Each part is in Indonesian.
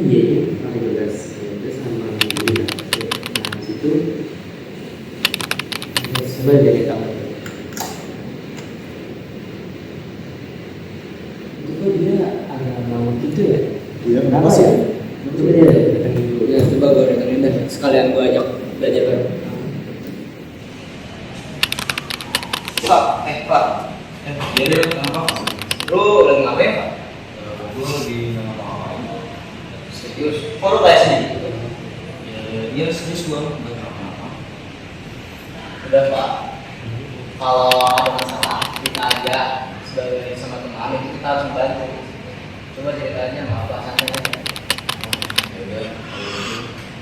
dia itu paling jelas itu sama dia. Nah di situ coba jadi tahu itu kok dia agak mau gitu ya. Iya, Kenapa sih? ya? Coba dia datangin dulu. Ya coba gue datengin deh, sekalian gue ajak belajar bareng. Pak, Iya deh, kenapa? lu lagi ngapain Pak? Gue lagi ngapa-ngapain. Serius? Kok lu kayak sedih gitu? Iya serius gue, nggak kenapa-napa. Udah Pak, kalau ada masalah kita aja sebagai sama teman itu kita harus membantu. Coba ceritanya apa santai. Ya udah, kalau gitu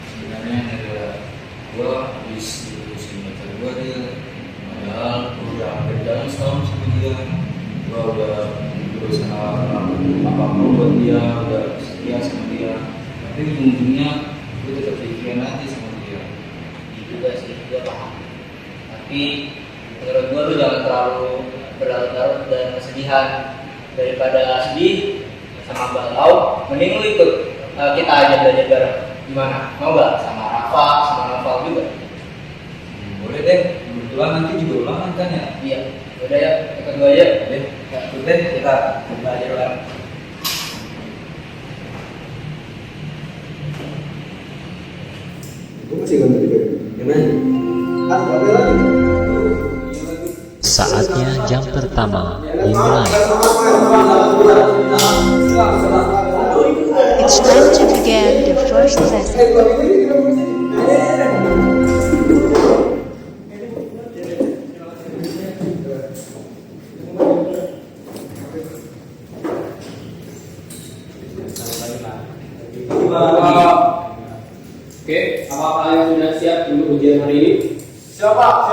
sebenarnya ada gue habis diputusin pacar gue dia. Padahal gue udah hampir jalan setahun sama dia. Gue udah berusaha apapun buat dia, udah setia sama dia. Tapi ujung-ujungnya gue tetap pikiran aja sama dia. Juga sih, gue paham. Tapi menurut gue lu jangan terlalu berlarut-larut dan kesedihan. Daripada sedih sama galau, mending lu ikut kita aja belajar bareng. Gimana? Mau gak? Sama Rafa, sama Noval juga? Boleh deh, kebetulan nanti juga ulangan kan ya? Iya, udah ya, ikut gue aja. Deh, ikut deh kita belajar bareng. Gue masih ingat tadi kan? Gimana? Ada lagi. Saatnya jam pertama dimulai. It's time to begin the first lesson. Oke, apa kalian sudah siap untuk ujian hari ini? Siapa?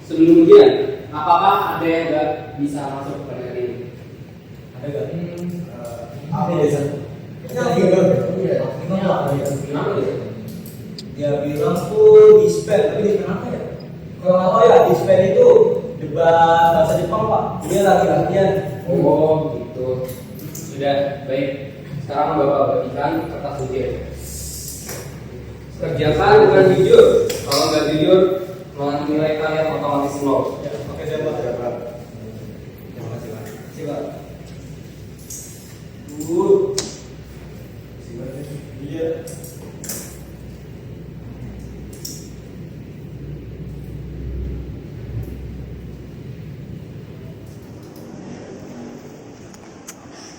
Sebelum ujian, apakah ada yang nggak bisa masuk pada hari ini? Ada gak? Apa ya, San? Kenapa ya? Dia bilang tuh dispen, tapi dispen apa ya? Kalau nggak tahu ya, dispen itu debat bahasa Jepang Pak. Dia lagi latihan. Oh gitu. Sudah baik. Sekarang Bapak bagikan kertas ujian. Kerjakan dengan jujur. Kalau nggak jujur, nilai kalian otomatis nol. Ya, oke siapa? Terima kasih Pak. Siapa? Iya.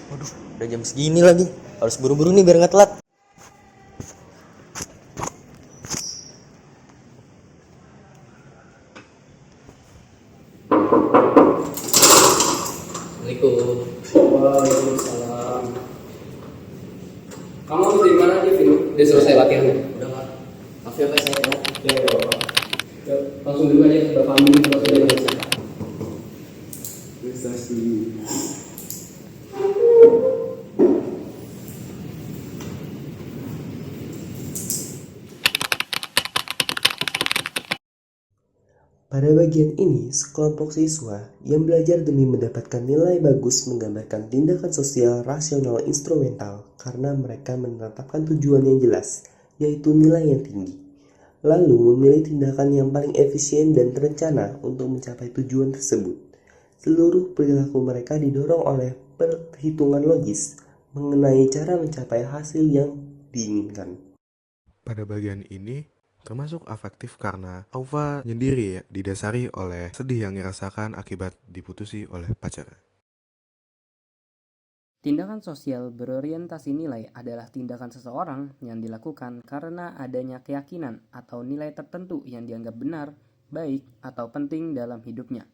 Waduh, udah jam segini lagi. Harus buru-buru nih biar nggak telat. Assalamualaikum. Waalaikumsalam. Kamu habis dari mana aja, Vino? Udah selesai latihannya? Udah Pak. Maaf ya Pak, saya telat. Ya, ya, Bapak. Ya, langsung dulu aja, Bapak ambil kalau sudah selesai. Prestasi. Pada bagian ini, sekelompok siswa yang belajar demi mendapatkan nilai bagus menggambarkan tindakan sosial rasional instrumental karena mereka menetapkan tujuan yang jelas, yaitu nilai yang tinggi. Lalu memilih tindakan yang paling efisien dan terencana untuk mencapai tujuan tersebut. Seluruh perilaku mereka didorong oleh perhitungan logis mengenai cara mencapai hasil yang diinginkan. Pada bagian ini termasuk afektif karena Aufa sendiri ya, didasari oleh sedih yang dirasakan akibat diputusi oleh pacar. Tindakan sosial berorientasi nilai adalah tindakan seseorang yang dilakukan karena adanya keyakinan atau nilai tertentu yang dianggap benar, baik, atau penting dalam hidupnya.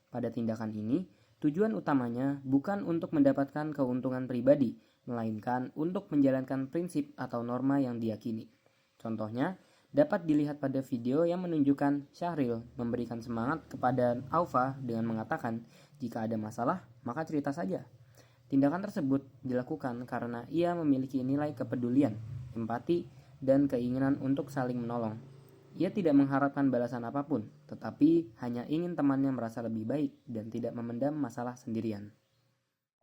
Pada tindakan ini, tujuan utamanya bukan untuk mendapatkan keuntungan pribadi, melainkan untuk menjalankan prinsip atau norma yang diyakini. Contohnya, dapat dilihat pada video yang menunjukkan Syahril memberikan semangat kepada Aufa dengan mengatakan, jika ada masalah, maka cerita saja. Tindakan tersebut dilakukan karena ia memiliki nilai kepedulian, empati, dan keinginan untuk saling menolong. Ia tidak mengharapkan balasan apapun, tetapi hanya ingin temannya merasa lebih baik dan tidak memendam masalah sendirian.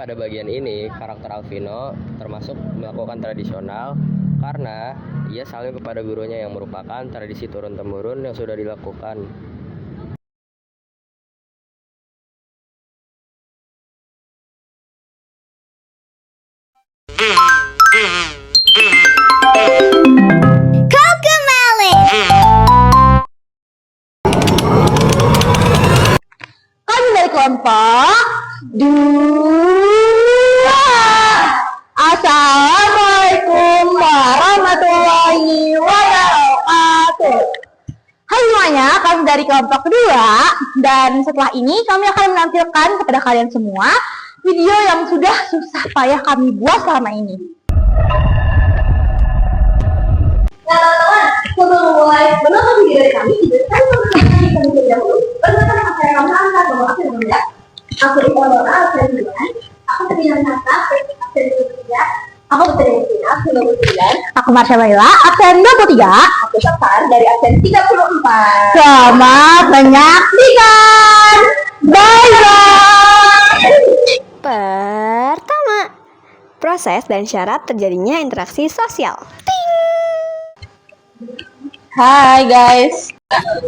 Pada bagian ini, karakter Alvino termasuk melakukan tradisional karena ia saling kepada gurunya yang merupakan tradisi turun-temurun yang sudah dilakukan. Kami dari kelompok 2. Assalamualaikum warahmatullahi wabarakatuh. Hai semuanya, kami dari kelompok 2 dan setelah ini kami akan menampilkan kepada kalian semua video yang sudah susah payah kami buat selama ini. Nah teman-teman, sebelum mulai menonton video dari kami, izinkan kami terlebih dahulu perkenalkan nama saya kamu angkat bahwa aku yang muda. Aku Isadora, absen 9. Aku terbilang kata, absen 23. Aku berterima absen 29. Aku Marsha Laila, absen 23. Aku Safar dari absen 34. Selamat menyaksikan. Bye-bye. Pertama, proses dan syarat terjadinya interaksi sosial. Hai guys.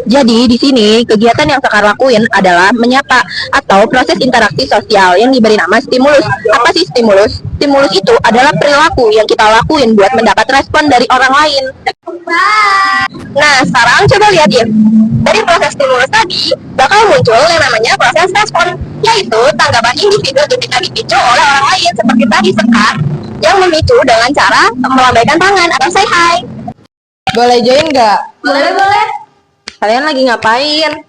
Jadi di sini kegiatan yang Sekar lakuin adalah menyapa atau proses interaksi sosial yang diberi nama stimulus. Apa sih stimulus? Stimulus itu adalah perilaku yang kita lakuin buat mendapat respon dari orang lain. Nah, sekarang coba lihat ya. Dari proses stimulus tadi bakal muncul yang namanya proses respon, yaitu tanggapan individu ketika dipicu oleh orang lain seperti tadi Sekar yang memicu dengan cara melambaikan tangan atau say hi. Boleh join nggak? Boleh. Kalian lagi ngapain?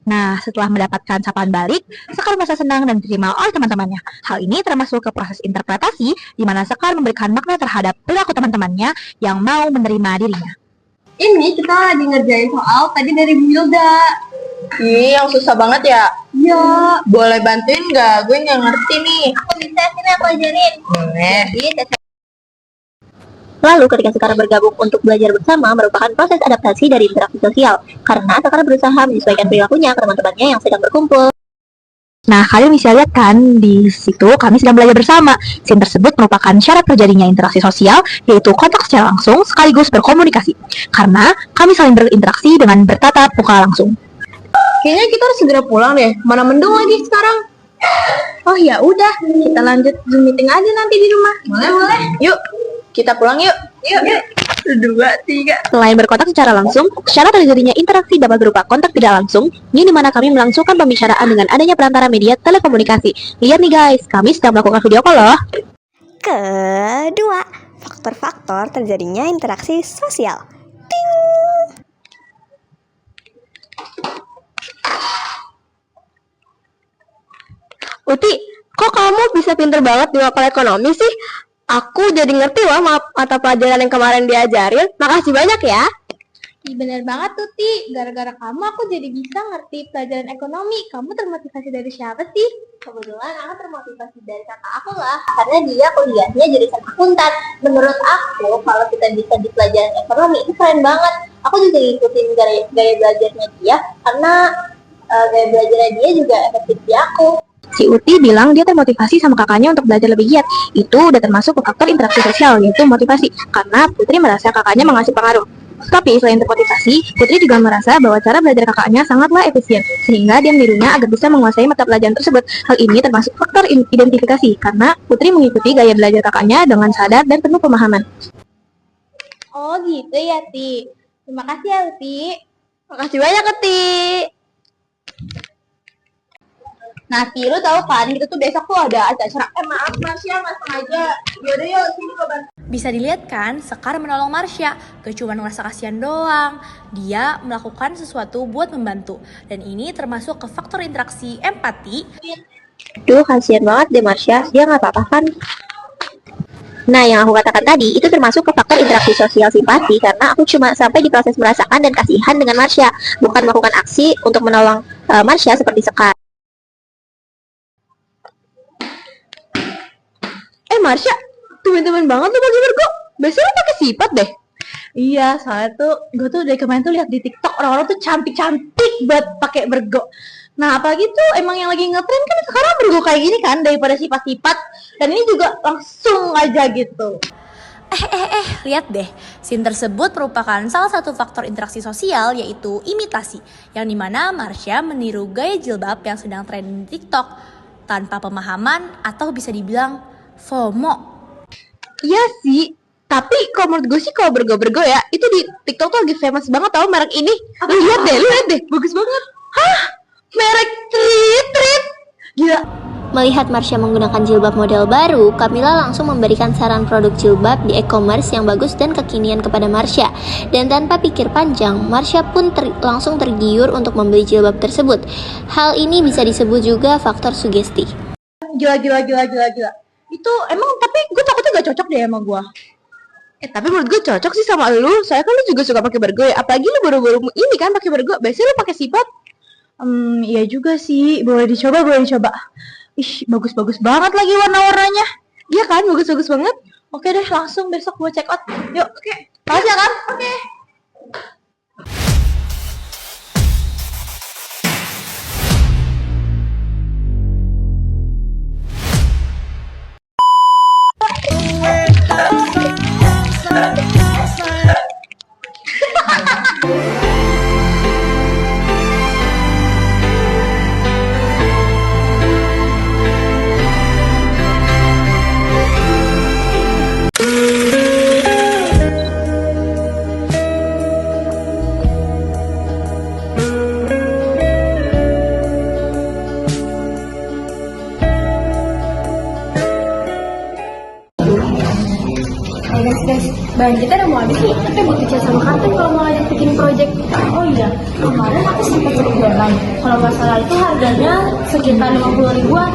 Nah, setelah mendapatkan sapaan balik, Sekar merasa senang dan diterima oleh teman-temannya. Hal ini termasuk ke proses interpretasi, di mana Sekar memberikan makna terhadap perilaku teman-temannya yang mau menerima dirinya. Ini kita lagi ngerjain soal tadi dari Bu Hilda. Ih, yang susah banget ya? Iya. Boleh bantuin nggak? Gue nggak ngerti nih. Aku bisa, sini aku ajarin. Boleh. Lalu ketika Sekar bergabung untuk belajar bersama merupakan proses adaptasi dari interaksi sosial, karena Sekar berusaha menyesuaikan perilakunya ke teman-temannya yang sedang berkumpul. Nah, kalian bisa lihat kan di situ kami sedang belajar bersama. Scene tersebut merupakan syarat terjadinya interaksi sosial, yaitu kontak secara langsung sekaligus berkomunikasi. Karena kami saling berinteraksi dengan bertatap muka langsung. Kayaknya kita harus segera pulang deh. Mana mendung lagi sekarang. Oh ya udah, kita lanjut Zoom meeting aja nanti di rumah. Boleh. Yuk, kita pulang yuk. Yuk. 2, 3. Selain berkontak secara langsung, syarat terjadinya interaksi dapat berupa kontak tidak langsung, ini dimana kami melangsungkan pembicaraan dengan adanya perantara media telekomunikasi. Lihat nih guys, kami sedang melakukan video call loh. Kedua, faktor-faktor terjadinya interaksi sosial. Ting. Uti, kok kamu bisa pinter banget di mata ekonomi sih? Aku jadi ngerti loh mata pelajaran yang kemarin diajarin. Makasih banyak ya. Iya bener banget tuh Ti, gara-gara kamu aku jadi bisa ngerti pelajaran ekonomi. Kamu termotivasi dari siapa sih? Kebetulan aku termotivasi dari kakak aku lah, karena dia kuliahnya jurusan akuntan. Menurut aku, kalau kita bisa di pelajaran ekonomi itu keren banget. Aku juga ngikutin gaya belajarnya dia, karena gaya belajarnya dia juga efektif di aku. Si Uti bilang dia termotivasi sama kakaknya untuk belajar lebih giat. Itu udah termasuk ke faktor interaksi sosial, yaitu motivasi. Karena Putri merasa kakaknya mengasih pengaruh. Tapi selain termotivasi, Putri juga merasa bahwa cara belajar kakaknya sangatlah efisien, sehingga dia menirunya agar bisa menguasai mata pelajaran tersebut. Hal ini termasuk faktor identifikasi, karena Putri mengikuti gaya belajar kakaknya dengan sadar dan penuh pemahaman. Oh gitu ya, Ti. Terima kasih ya, Uti. Makasih banyak, Uti. Nah, Ti, lu tahu kan, kita tuh besok tuh ada acara. Maaf, Marsha, nggak sengaja. Yaudah yuk, sini gue bantu. Bisa dilihat kan, Sekar menolong Marsha, gak cuma ngerasa kasihan doang. Dia melakukan sesuatu buat membantu. Dan ini termasuk ke faktor interaksi empati. Duh, kasihan banget deh Marsha, dia nggak apa-apa kan? Nah, yang aku katakan tadi, itu termasuk ke faktor interaksi sosial simpati, karena aku cuma sampai di proses merasakan dan kasihan dengan Marsha, bukan melakukan aksi untuk menolong Marsha seperti Sekar. Marsha, temen-temen banget lu pakai Virgo. Biasanya lu pakai sifat deh. Iya, soalnya tuh gue tuh dari kemarin tuh lihat di TikTok orang-orang tuh cantik-cantik buat pakai Virgo. Nah, apalagi tuh emang yang lagi ngetren kan sekarang bergo kayak gini kan, daripada sifat-sifat. Dan ini juga langsung aja gitu. Lihat deh, scene tersebut merupakan salah satu faktor interaksi sosial yaitu imitasi, yang dimana Marsha meniru gaya jilbab yang sedang tren di TikTok tanpa pemahaman atau bisa dibilang FOMO. Iya sih, tapi kalau menurut gue sih kalau bergo-bergo ya, itu di TikTok tuh lagi famous banget tau merek ini. Lu lihat deh, bagus banget. Hah? Merek Trit. Gila. Melihat Marsha menggunakan jilbab model baru, Camilla langsung memberikan saran produk jilbab di e-commerce yang bagus dan kekinian kepada Marsha. Dan tanpa pikir panjang, Marsha pun langsung tergiur untuk membeli jilbab tersebut. Hal ini bisa disebut juga faktor sugesti. Gila. Itu emang, tapi gue takutnya gak cocok deh sama gue. Tapi menurut gue cocok sih sama lu. Saya kan lu juga suka pakai bergo ya. Apalagi lu baru-baru ini kan pakai bergo. Biasanya lu pakai sifat. Iya juga sih. Boleh dicoba. Ih, bagus-bagus banget lagi warna-warnanya. Iya kan, bagus-bagus banget. Oke deh, langsung besok gue check out. Yuk, oke. Makasih ya kan? Oke. Guys, bahan kita udah mau habis nih, tapi butuh cat sama karton kalau mau lanjut bikin project. Oh iya, kemarin aku sempat cek online. Kalau nggak salah itu harganya sekitar 50 ribuan.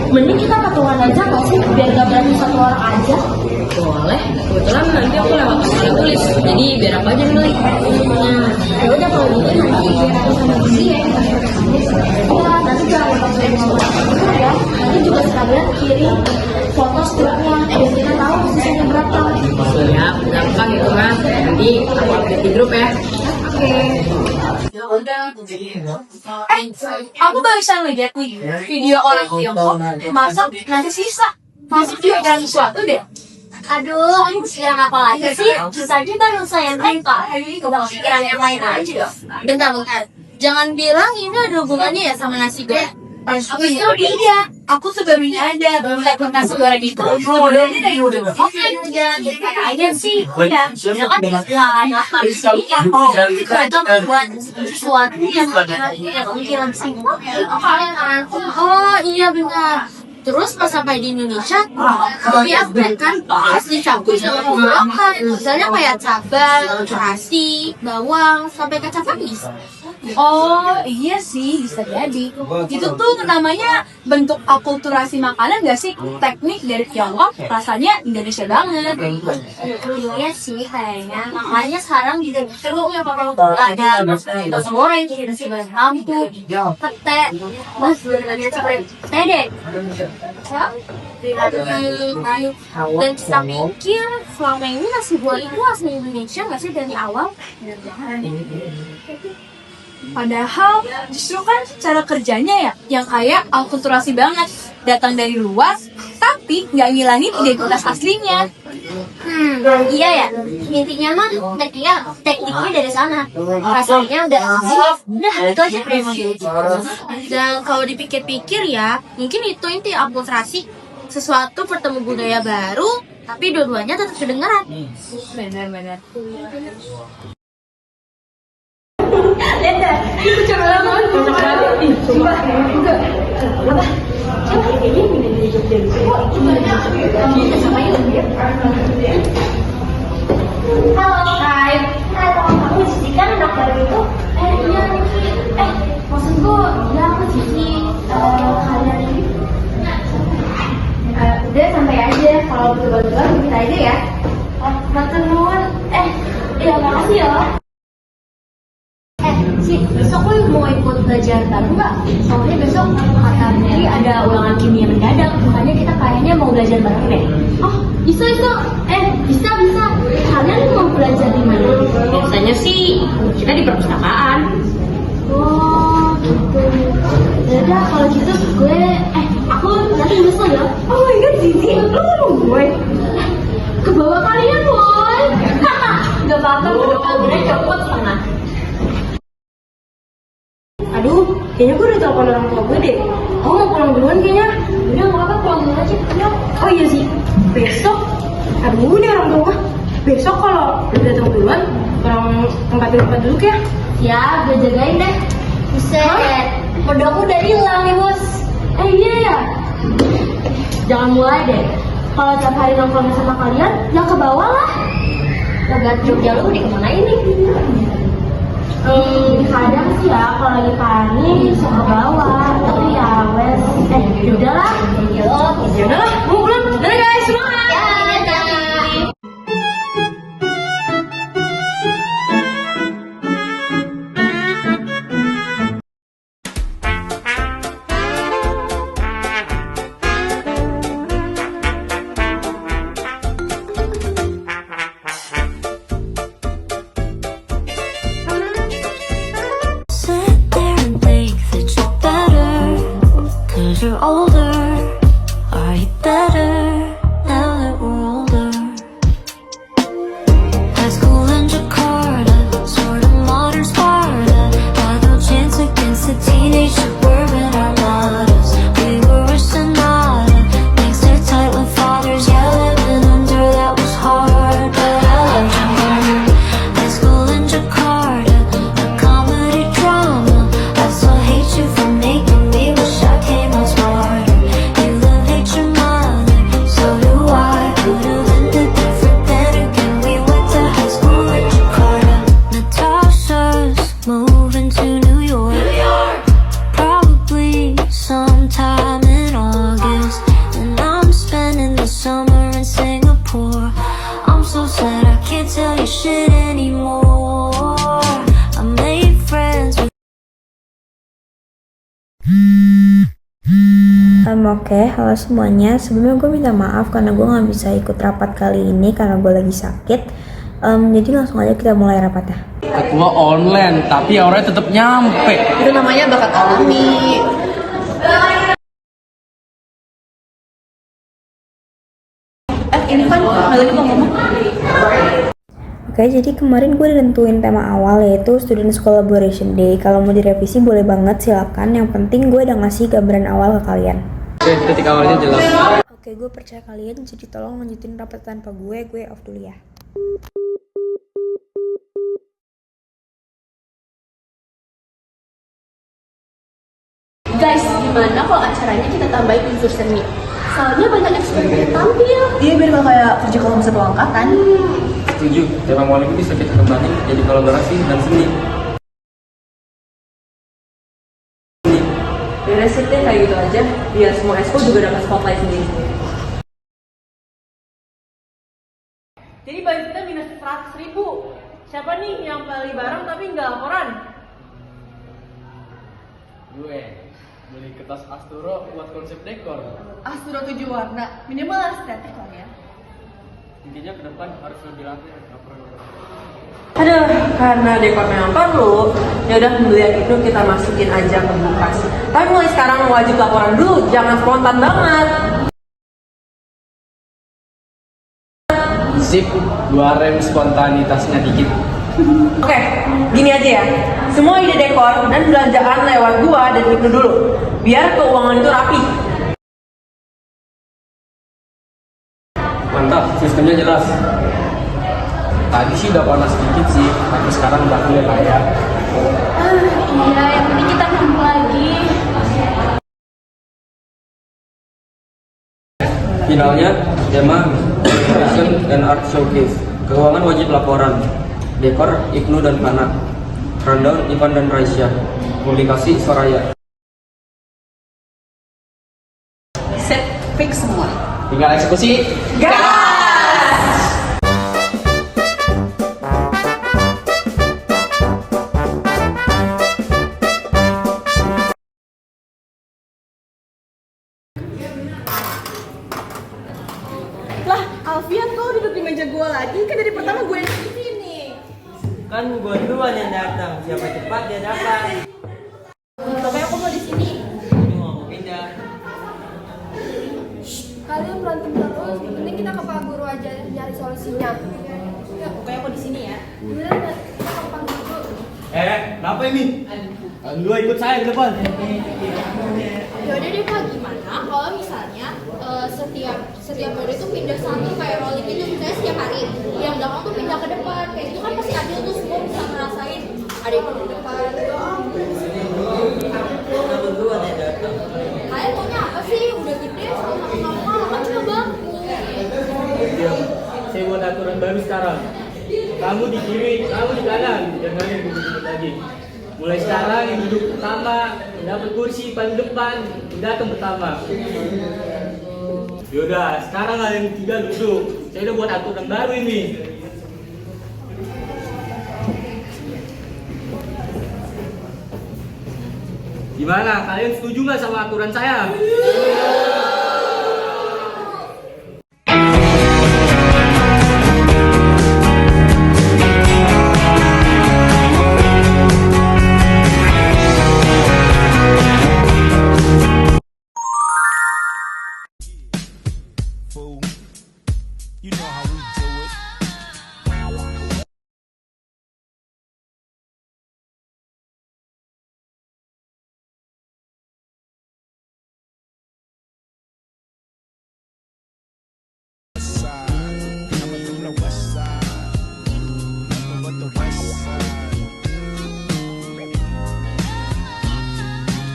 Mending kita patungan aja nggak sih, biar gak berani satu orang aja. Boleh, kebetulan nanti aku lewat sekolah tulis, jadi biar aku aja beli. Nah, ya udah kalau gitu nanti biar aku sama Budi ya. Iya, nanti jangan lupa kirim nomor aku ya. Nanti juga sekalian kirim foto struknya, biar kita tahu sisanya berapa. Ya, gampang itu mas. Nanti aku update di grup ya. Oke. Aku barusan lihat nih video orang Tiongkok masak nasi sisa. Masuk juga dalam sesuatu deh. Aduh, yang apa lagi sih? Susah juga nusain mereka. Kepikiran yang lain aja. Bentar. Jangan bilang ini ada hubungannya ya sama nasi goreng. Aku itu dia. Aku sebelumnya ada belum nasi goreng itu. Oke, jangan aja sih. Ya, kan itu buat sesuatu yang mungkin simpel. Oh iya benar. Terus pas sampai di Indonesia, kopi upgrade kan harus dicampur sama bumbu lokal. Misalnya kayak cabai, terasi, bawang, sampai kacang manis. Oh iya sih, bisa jadi. Itu tuh namanya bentuk akulturasi makanan gak sih? Teknik dari Tiongkok, rasanya Indonesia banget. Iya sih kayaknya. Makanya sekarang di Indonesia ada nasi goreng, nasi goreng kampung, pete, mas sebenarnya seperti tede. Dan kita mikir selama ini nasi goreng itu asli Indonesia nggak sih dari awal? Padahal justru kan cara kerjanya ya yang kayak akulturasi banget, datang dari luar tapi nggak ngilangin identitas aslinya. Iya ya. Intinya mah tekniknya dari sana. Rasanya udah itu aja memang. Dan kalau dipikir-pikir ya, mungkin itu inti akulturasi. Sesuatu bertemu budaya baru, tapi dua-duanya tetap kedengaran. Benar-benar. Lihat deh, itu cara banget, cocok banget nih. Coba, enggak. Apa? Coba kayak gini dari Jogja. Oh, itu banyak. Kita samain ya. Halo. Hai. Aku Cici kan anak baru itu. Iya. Maksudku, ya aku Cici. Kalian ini. Udah santai aja. Kalau betul-betul kita aja ya. Matur nuwun. Ya makasih ya. Besok lu mau ikut belajar baru nggak? Soalnya besok kata Mary ada ulangan kimia mendadak, makanya kita kayaknya mau belajar bareng deh. Oh, bisa. Bisa. Kalian mau belajar di mana? Biasanya sih kita di perpustakaan. Oh, gitu. udah kalau gitu aku nanti nyusul ya. Oh my god, Cici, lu sama gue? Ke bawah kalian, boy. Gak apa-apa, udah copot setengah. Aduh, kayaknya gue udah telepon orang tua gue deh. Oh, mau pulang duluan kayaknya. Udah nggak apa-apa, pulang dulu aja. Yuk. Oh iya sih, besok. Aduh, ini orang tua. Besok kalau udah datang duluan, orang tempat duduk ya. Ya, gue jagain deh. Buset, kode aku udah hilang nih, bos. Iya ya. Jangan mulai deh. Kalau tiap hari nongkrong sama kalian, ya ke bawah lah. Logat Jogja lu di kemana ini? Kadang sih ya, kalau lagi panik suka ke bawah. Tapi ya wes, yaudahlah. Yaudahlah, mau pulang. Dadah guys, semangat. Ya, dadah. You're older, are you better now that we're older? High school in Jakarta, sort of modern Sparta. Got no chance against the teenage suburban armadas. We were a sonata, things so tight with fathers yelling and under. That was hard, but I loved you. High school in Jakarta, a comedy drama. I still hate you for making me wish I came out smarter. You love hate your mother, so do I. Could've ended different then again. We went to high school in Jakarta. Natasha's moving to New York. Probably sometime in August. And I'm spending the summer in Singapore. I'm so sad I can't tell you shit anymore. I made friends with Oke, halo semuanya. Sebelumnya gue minta maaf karena gue nggak bisa ikut rapat kali ini karena gue lagi sakit. Jadi langsung aja kita mulai rapatnya. Ketua online, tapi orangnya tetap nyampe. Itu namanya bakat alami. Ini kan lagi mau ngomong. Oke, jadi kemarin gue udah nentuin tema awal yaitu Students Collaboration Day. Kalau mau direvisi boleh banget, silakan. Yang penting gue udah ngasih gambaran awal ke kalian. Oke, titik awalnya jelas. Oke, gue percaya kalian, jadi tolong lanjutin rapat tanpa gue off dulu ya. Guys, gimana kalau acaranya kita tambahin unsur seni? Soalnya banyak eksperimen tampil. Iya, biar gak kayak kerja kalau satu angkatan. Setuju, tema malam ini bisa kita kembangin jadi kolaborasi dan seni. Beres deh kayak gitu aja, biar semua expo juga dapat spotlight sendiri. Jadi budget kita minus 100.000. Siapa nih yang beli barang tapi nggak laporan? Gue beli kertas Asturo buat konsep dekor. Asturo 7 warna, minimal estetik lah ya. Intinya ke depan harus lebih rapi. Aduh, karena dekor memang perlu, ya udah pembelian itu kita masukin aja ke Bukas. Tapi mulai sekarang wajib laporan dulu, jangan spontan banget. Sip, gua rem spontanitasnya dikit. Oke, gini aja ya. Semua ide dekor dan belanjaan lewat gua dan Ibnu dulu, biar keuangan itu rapi. Mantap, sistemnya jelas. Tadi sih udah panas sedikit sih, tapi sekarang udah mulai layak. Iya, yang penting kita kumpul lagi. Finalnya, tema Fashion dan Art Showcase. Keuangan wajib laporan. Dekor Ibnu dan Panak. Rundown Ivan dan Raisya. Publikasi Soraya. Set fix semua. Tinggal eksekusi. Gas! Lah, Alfian kok duduk di meja gue lagi? Kan dari pertama gue yang di sini. Kan gue duluan yang datang, siapa cepat dia dapat. Pokoknya aku mau di sini. kalian berantem terus, mending kita ke Pak Guru aja nyari solusinya. Ya, pokoknya aku di sini ya. Beneran nggak? Kita ke Pak Guru. Kenapa ini? Lu ikut saya ke depan. Yaudah deh Pak, gimana kalau misalnya setiap murid itu pindah satu kayak rolling gitu, misalnya setiap hari yang belakang tuh pindah ke depan, kayak gitu kan pasti adil tuh, semua bisa ngerasain ada yang ke depan. Kalian maunya apa sih? Udah gede, sama-sama kan juga bangku. Saya buat aturan baru sekarang. Kamu di kiri, kamu di kanan, jangan yang duduk lagi. Mulai sekarang yang duduk pertama, dapat kursi paling depan, datang pertama. Yaudah, sekarang kalian tiga duduk. Saya udah buat aturan baru ini. Gimana? Kalian setuju nggak sama aturan saya?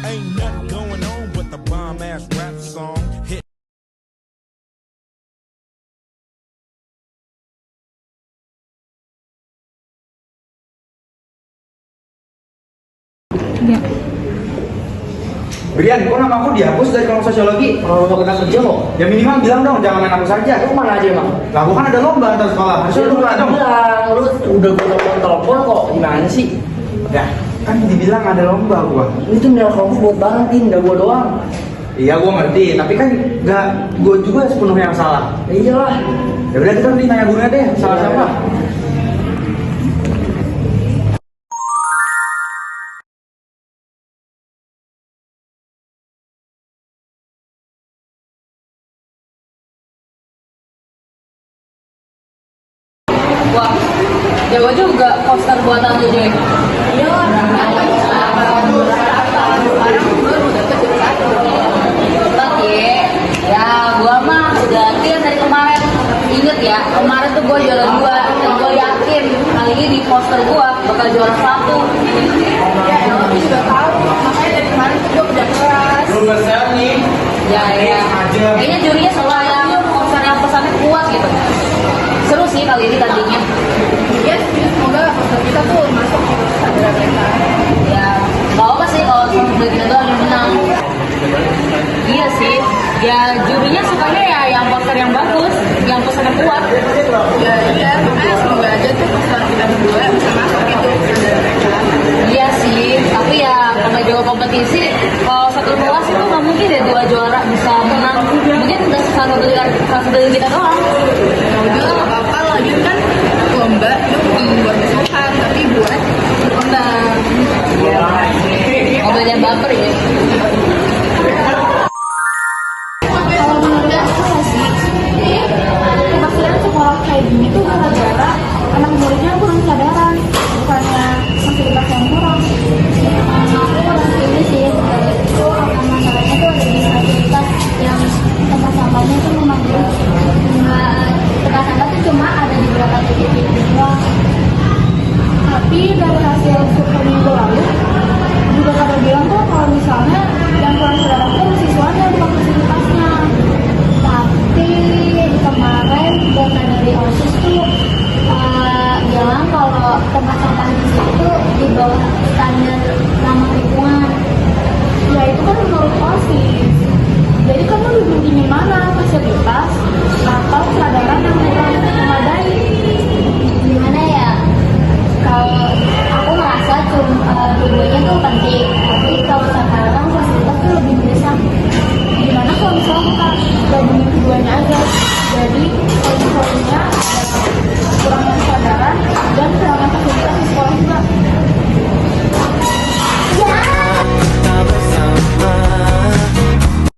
Ain't nothing going on but the bomb ass rap song hit. Brian, kok nama aku dihapus dari kelompok sosiologi? Kalau nggak pernah kerja kok. Ya minimal bilang dong, jangan main aku saja. Lu mana aja emang? Lah aku kan ada lomba antar sekolah. Harusnya lu pernah dong. Lu udah gua telepon kok, gimana sih? Ya, kan dibilang ada lomba gua. Ini tuh nilai kamu buat banget, nggak gua doang. Iya gua ngerti, tapi kan nggak gua juga sepenuhnya yang salah. Ya iyalah. Ya udah kita nanti tanya gurunya deh, salah siapa? Wah, jago juga poster buatan lu, Joy. Iya lah, sekarang baru dapet jurusan. Cepet ya, gua mah udah latihan dari kemarin. Ingat ya, kemarin tuh gua juara 2 dan gua yakin kali ini di poster gua bakal juara 1. Ya, emang juga tahu. Makanya dari kemarin tuh gua udah keras. Lu ngeser nih. Ya. Kayaknya jurinya soal yang poster yang pesannya kuat gitu. Seru sih kali ini tandingnya. Ya, semoga poster kita tuh masuk di sadar mereka. Ya, gak apa sih kalau sama kita doang yang menang. Iya sih, ya jurinya sukanya ya yang poster yang bagus, yang posternya kuat. Ya iya, makanya semoga aja tuh poster kita berdua bisa masuk gitu sadar mereka. Iya sih, tapi ya kalau juga kompetisi, kalau satu kelas itu nggak mungkin deh 2 juara bisa menang. Mungkin udah satu dari kita doang. Ya udah nggak apa-apa lah, gitu kan lomba itu bukan buat kesukaan, tapi buat berkembang. Mobil yang baper ya. Kalau menurut aku sih, kepastian sekolah kayak gini tuh gara-gara anak muridnya kurang sadaran, bukannya fasilitas yang kurang. Aku kurang setuju sih, itu masalahnya tuh ada di fasilitas yang tempat sampahnya tuh memang tempat sampah tuh cuma ada di beberapa titik doang. Tapi dari hasil survei minggu lalu juga pada bilang tuh kalau misalnya yang kurang sadaran tuh siswanya bukan fasilitasnya. Tapi kemarin data dari OSIS tuh bilang kalau tempat sampah di situ di bawah standar ramah lingkungan. Ya itu kan menurut OSIS. Jadi kamu lebih tinggi mana, fasilitas atau kesadaran yang kurang memadai? Gimana ya? Kalau aku merasa dua-duanya tuh penting, tapi kalau sekarang fasilitas tuh lebih mendesak. Gimana kalau misalnya kita gabungin keduanya aja? Jadi